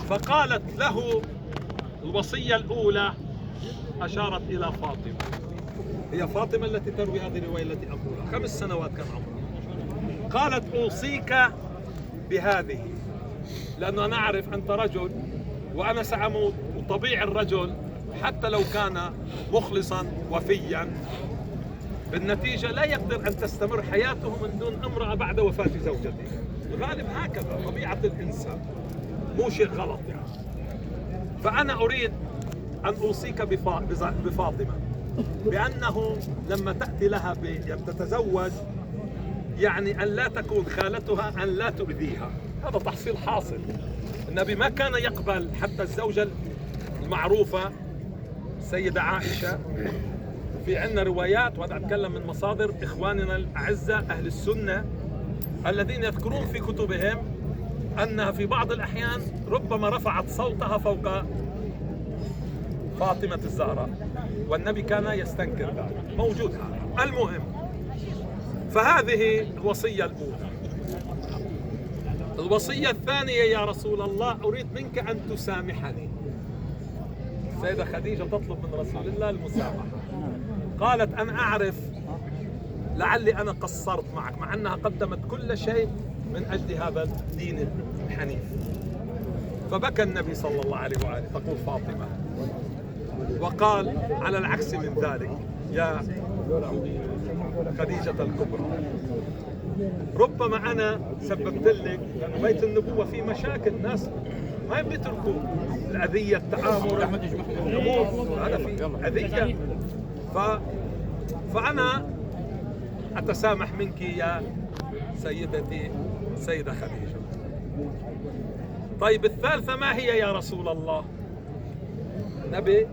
فقالت له الوصية الأولى، أشارت إلى فاطمة. هي فاطمة التي تروي هذه الرواية التي أقولها، 5 سنوات كان عمرها. قالت أوصيك بهذه، لأنه أنا أعرف أنت رجل وأنا سأموت، وطبيعي الرجل حتى لو كان مخلصا وفيا بالنتيجة لا يقدر أن تستمر حياته من دون امرأة بعد وفاة زوجته. الغالب هكذا طبيعة الإنسان، مو شيء غلط يعني. فأنا أريد أن أوصيك بفاطمة بأنه لما تأتي لها تتزوج، يعني أن لا تكون خالتها، أن لا تؤذيها. هذا تحصيل حاصل. النبي ما كان يقبل حتى الزوجة المعروفة السيدة عائشة. في عندنا روايات، وأنا أتكلم من مصادر إخواننا الأعزة أهل السنة الذين يذكرون في كتبهم أنها في بعض الأحيان ربما رفعت صوتها فوق فاطمة الزهراء، والنبي كان يستنكر ذلك. موجود هذا. المهم، فهذه الوصية الأولى. الوصية الثانية، يا رسول الله أريد منك أن تسامحني. السيدة خديجة تطلب من رسول الله المسامحة. قالت أنا أعرف لعلي أنا قصرت معك، مع أنها قدمت كل شيء من أجل هذا الدين الحنيف. فبكى النبي صلى الله عليه وآله، تقول فاطمة، وقال على العكس من ذلك يا خديجة الكبرى، ربما أنا سببت لك، لأن بيت النبوة فيه مشاكل، ناس ما بيتركوا الأذية، التآمر، الأمور، هذا فيه أذية. فأنا أتسامح منك يا سيدتي سيدة خديجة. طيب الثالثة ما هي يا رسول الله؟ النبي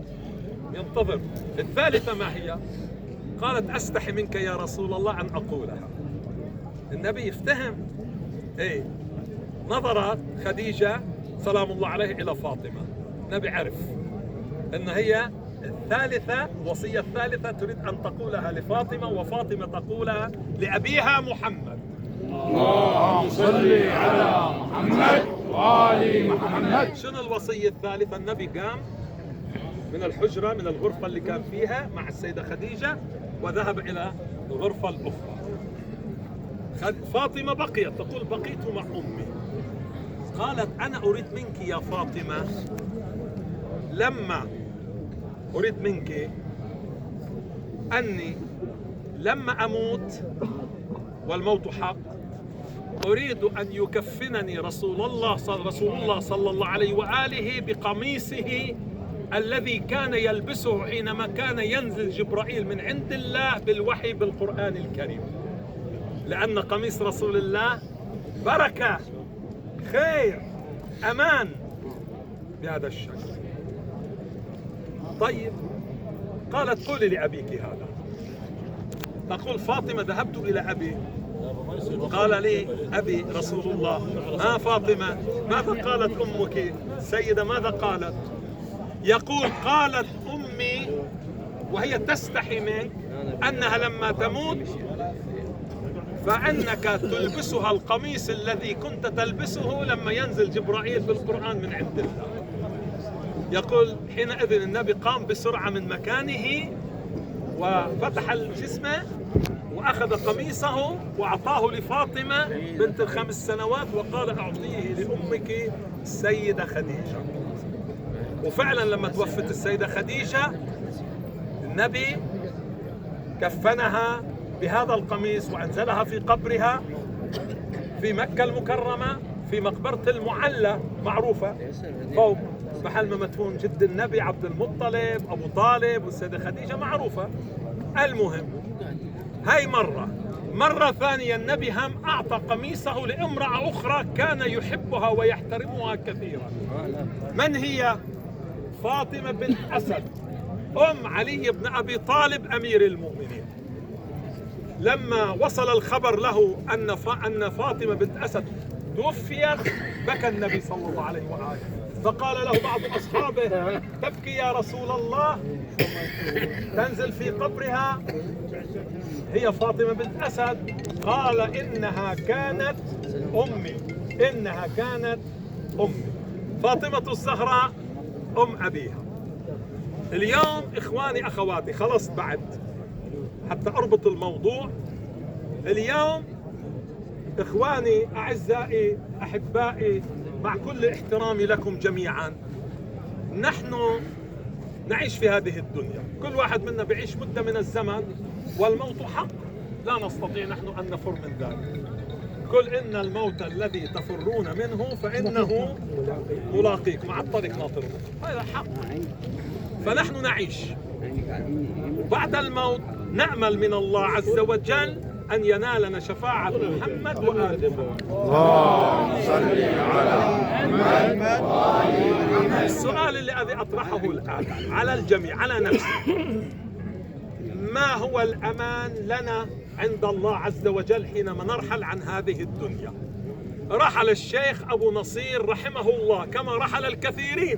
ينتظر. الثالثة ما هي؟ قالت أستحي منك يا رسول الله أن أقولها. النبي يفتهم. نظرت خديجة سلام الله عليه إلى فاطمة. النبي عرف أن هي الثالثة، الوصية الثالثة تريد أن تقولها لفاطمة، وفاطمة تقولها لأبيها محمد. اللهم صل على محمد وآل محمد. شنو الوصية الثالثة؟ النبي قام من الحجرة، من الغرفة اللي كان فيها مع السيدة خديجة، وذهب إلى الغرفة الأخرى. فاطمة بقيت، تقول بقيت مع أمي. قالت أنا أريد منك يا فاطمة، أريد منك أني لما أموت والموت حق، أريد أن يكفنني رسول الله صلى الله عليه وآله بقميصه الذي كان يلبسه حينما كان ينزل جبرائيل من عند الله بالوحي بالقرآن الكريم، لأن قميص رسول الله بركة، خير، أمان، بهذا الشكل. طيب، قالت قولي لأبيك هذا. تقول فاطمة ذهبت إلى أبي، قال لي أبي رسول الله. ما فاطمة، ماذا قالت أمك السيدة؟ ماذا قالت؟ يقول قالت أمي وهي تستحي منك أنها لما تموت فأنك تلبسها القميص الذي كنت تلبسه لما ينزل جبرائيل بالقرآن من عند الله. يقول حينئذ النبي قام بسرعة من مكانه وفتح الجسمة وأخذ قميصه وأعطاه لفاطمة بنت ال5 سنوات، وقال أعطيه لأمك السيدة خديجة. وفعلا لما توفت السيدة خديجة النبي كفنها بهذا القميص وأنزلها في قبرها في مكة المكرمة في مقبرة المعلى معروفة، فوق محل ما مدفون جد النبي عبد المطلب، أبو طالب، والسيدة خديجة معروفة. المهم، هاي مرة ثانية النبي هم أعطى قميصه لامرأة أخرى كان يحبها ويحترمها كثيرا. من هي؟ فاطمة بنت أسد، أم علي بن أبي طالب أمير المؤمنين. لما وصل الخبر له أن فاطمة بنت أسد توفيت بكى النبي صلى الله عليه وآله، فقال له بعض أصحابه تبكي يا رسول الله؟ تنزل في قبرها هي فاطمة بنت أسد. قال إنها كانت أمي، إنها كانت أمي. فاطمة الزهراء أم أبيها. اليوم إخواني أخواتي خلص بعد حتى أربط الموضوع. اليوم إخواني أعزائي أحبائي مع كل احترامي لكم جميعا، نحن نعيش في هذه الدنيا، كل واحد منا بيعيش مدة من الزمن والموت حق، لا نستطيع نحن أن نفر من ذلك. قل إن الموت الذي تفرون منه فإنه ملاقيكم، على الطريق ناطركم، هذا حق. فنحن نعيش، وبعد الموت نأمل من الله عز وجل أن ينالنا شفاعة محمد وآل محمد. اللهم صل على محمد وآل محمد. السؤال الذي أطرحه الآن على الجميع، على نفسي، ما هو الأمان لنا عند الله عز وجل حينما نرحل عن هذه الدنيا؟ رحل الشيخ أبو نصير رحمه الله كما رحل الكثيرين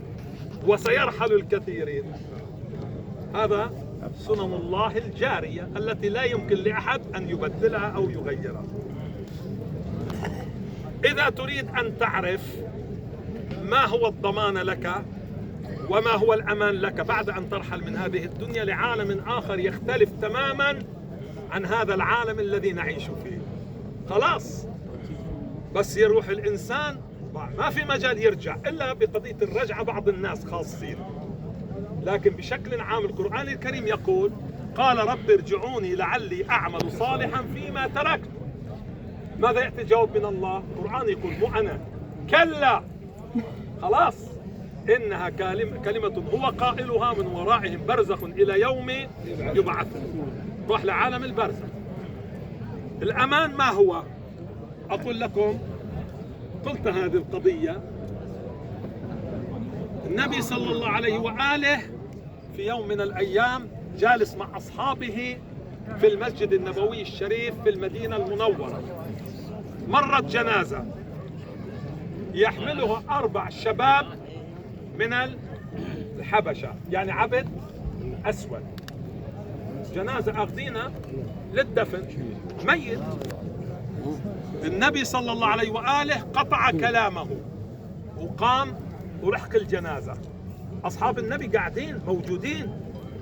وسيرحل الكثيرين. هذا سنن الله الجارية التي لا يمكن لأحد أن يبدلها أو يغيرها. إذا تريد أن تعرف ما هو الضمان لك وما هو الأمان لك بعد أن ترحل من هذه الدنيا لعالم آخر يختلف تماما عن هذا العالم الذي نعيش فيه، خلاص بس يروح الإنسان ما في مجال يرجع إلا بقضية الرجعة، بعض الناس خاصين، لكن بشكل عام القرآن الكريم يقول قال رب ارجعوني لعلي أعمل صالحا فيما تركت. ماذا يأتي جواب من الله؟ القرآن يقول مو أنا، كلا، خلاص إنها كلمة هو قائلها من ورائهم برزخ إلى يوم يبعثون. روح لعالم البرزخ. الأمان ما هو؟ أقول لكم، قلت هذه القضية، النبي صلى الله عليه وآله في يوم من الأيام جالس مع أصحابه في المسجد النبوي الشريف في المدينة المنورة، مرت جنازة يحملها 4 شباب من الحبشة، يعني عبد أسود، جنازة أخذينها للدفن، ميت. النبي صلى الله عليه وآله قطع كلامه وقام ولحق الجنازة. أصحاب النبي قاعدين موجودين،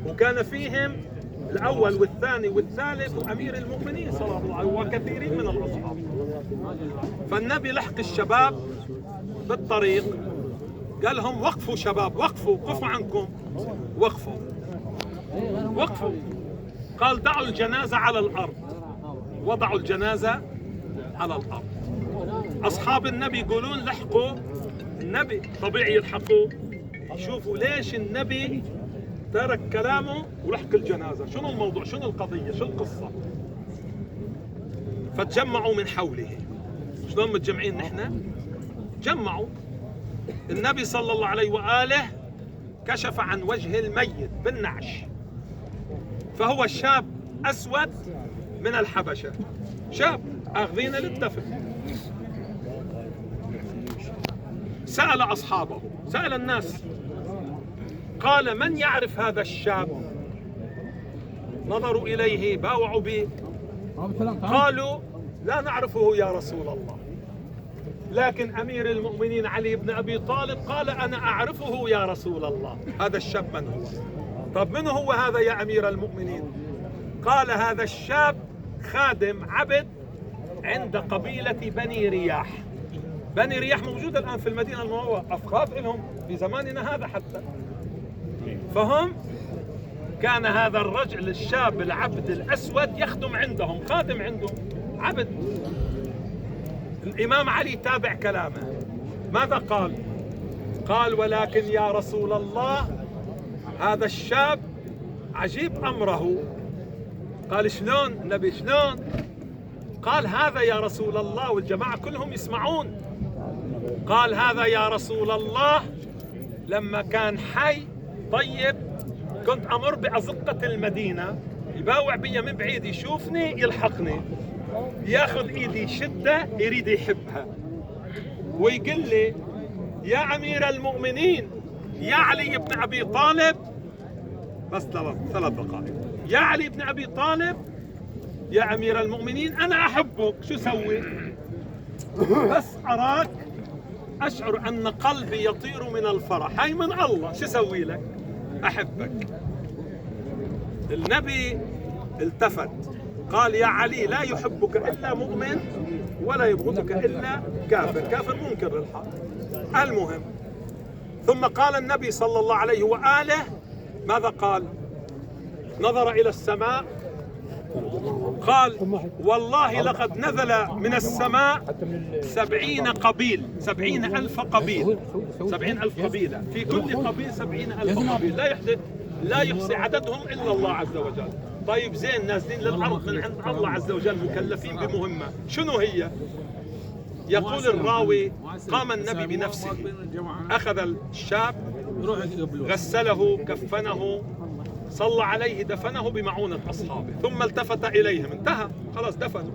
وكان فيهم الأول والثاني والثالث وأمير المؤمنين صلى الله عليه وسلم وكثيرين من الأصحاب. فالنبي لحق الشباب بالطريق، قال لهم وقفوا شباب، وقفوا عنكم، وقفوا. قال دعوا الجنازة على الأرض، وضعوا الجنازة على الأرض. أصحاب النبي يقولون لحقوا النبي، طبيعي يلحقوا. شوفوا ليش النبي ترك كلامه ولحق الجنازة، شنو الموضوع، شنو القضية، شنو القصة؟ فتجمعوا من حوله. شلون متجمعين نحن؟ جمعوا. النبي صلى الله عليه وآله كشف عن وجه الميت بالنعش، فهو شاب أسود من الحبشة، شاب آخذينه للدفن. سأل أصحابه، سأل الناس، قال من يعرف هذا الشاب؟ نظروا إليه باوعوا به، قالوا لا نعرفه يا رسول الله، لكن أمير المؤمنين علي بن أبي طالب قال أنا أعرفه يا رسول الله. هذا الشاب من هو؟ طب من هو هذا يا أمير المؤمنين؟ قال هذا الشاب خادم عبد عند قبيلة بني رياح. بني رياح موجودة الآن في المدينة المنورة، أفخاذ لهم في زماننا هذا حتى. فهم كان هذا الرجل الشاب العبد الأسود يخدم عندهم، خادم عندهم، عبد. الإمام علي تابع كلامه، ماذا قال؟ قال ولكن يا رسول الله هذا الشاب عجيب أمره. قال شلون النبي شلون؟ قال هذا يا رسول الله، والجماعة كلهم يسمعون. قال هذا يا رسول الله لما كان حي طيب كنت أمر بأزقة المدينة، يباوع بي من بعيد، يشوفني يلحقني، ياخذ ايدي شدة يريد يحبها، ويقول لي يا أمير المؤمنين يا علي بن أبي طالب، بس 3 دقائق، يا علي بن أبي طالب يا أمير المؤمنين أنا أحبك، شو سوي؟ بس أراك أشعر أن قلبي يطير من الفرح. هاي من الله، شو أسوي لك؟ أحبك. النبي التفت قال يا علي لا يحبك إلا مؤمن ولا يبغضك إلا كافر. كافر منكر للحق. المهم، ثم قال النبي صلى الله عليه وآله ماذا قال؟ نظر إلى السماء قال والله لقد نزل من السماء 70 قبيل، 70,000 قبيل، 70,000 قبيلة، في كل قبيل 70,000 قبيل، لا يحصي عددهم إلا الله عز وجل. طيب زين، نازلين للأرض من عند الله عز وجل، مكلفين بمهمة، شنو هي؟ يقول الراوي قام النبي بنفسه، أخذ الشاب غسله كفنه صلى عليه دفنه بمعونة أصحابه، ثم التفت إليهم، انتهى خلاص دفنوا،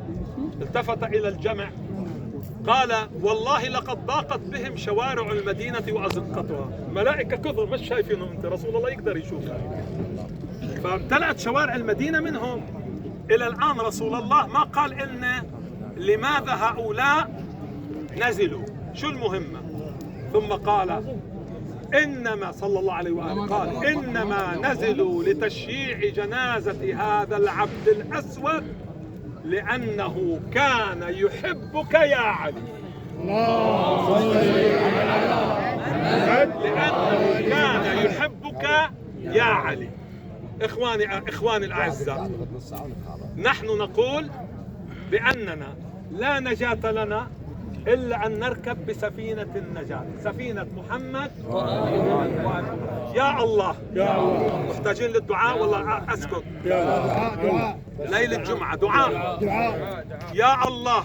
التفت إلى الجمع قال والله لقد ضاقت بهم شوارع المدينة وأزقتها. ملائكة كثر مش شايفينهم، انت رسول الله يقدر يشوفها، فامتلأت شوارع المدينة منهم. إلى الآن رسول الله ما قال إن لماذا هؤلاء نزلوا، شو المهمة. ثم قال إنما صلى الله عليه وآله قال إنما نزلوا لتشييع جنازة هذا العبد الأسود لأنه كان يحبك يا علي. لأنه كان يحبك يا علي. إخواني الأعزاء، نحن نقول بأننا لا نجاة لنا إلا أن نركب بسفينة النجاة، سفينة محمد. يا الله محتاجين للدعاء والله أسكت. ليلة الجمعة دعاء. يا الله